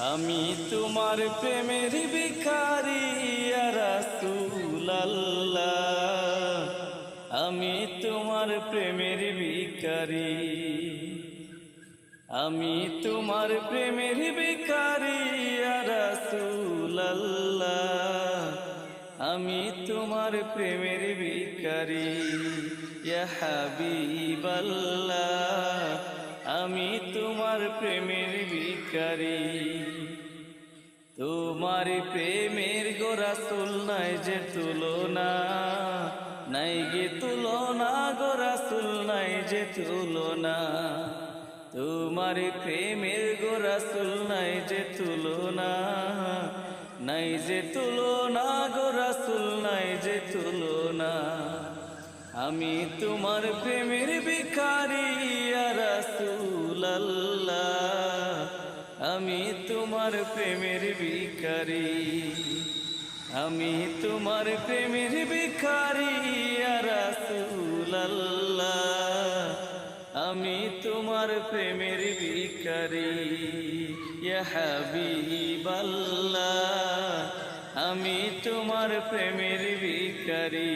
আমি তোমার প্রেমের ভিখারি ইয়া রাসূলুল্লাহ, আমি তোমার প্রেমের ভিখারি, আমি তোমার প্রেমের ভিখারি ইয়া রাসূলুল্লাহ, আমি তোমার প্রেমের ভিখারি ইয়া হাবিবাল্লাহ, আমি তোমার প্রেমের ভিখারি। তোমার প্রেমের গো রাসূল নাই যে তুলনা, নাই গে তুলনা গো রাসূল নাই যে তুলনা। তোমার প্রেমের গো রাসূল নাই যে তুলনা, নাই যে তুলনা গো রাসূল নাই যে তুলনা। আমি তোমার প্রেমের ভিখারি ইয়া রাসূলুল্লাহ, আমি তোমার প্রেমের ভিখারি, আমি তোমার প্রেমের ভিখারি ইয়া রাসূলুল্লাহ, আমি তোমার প্রেমের ভিখারি ইয়া হাবিবাল্লাহ, আমি তোমার প্রেমের ভিখারি।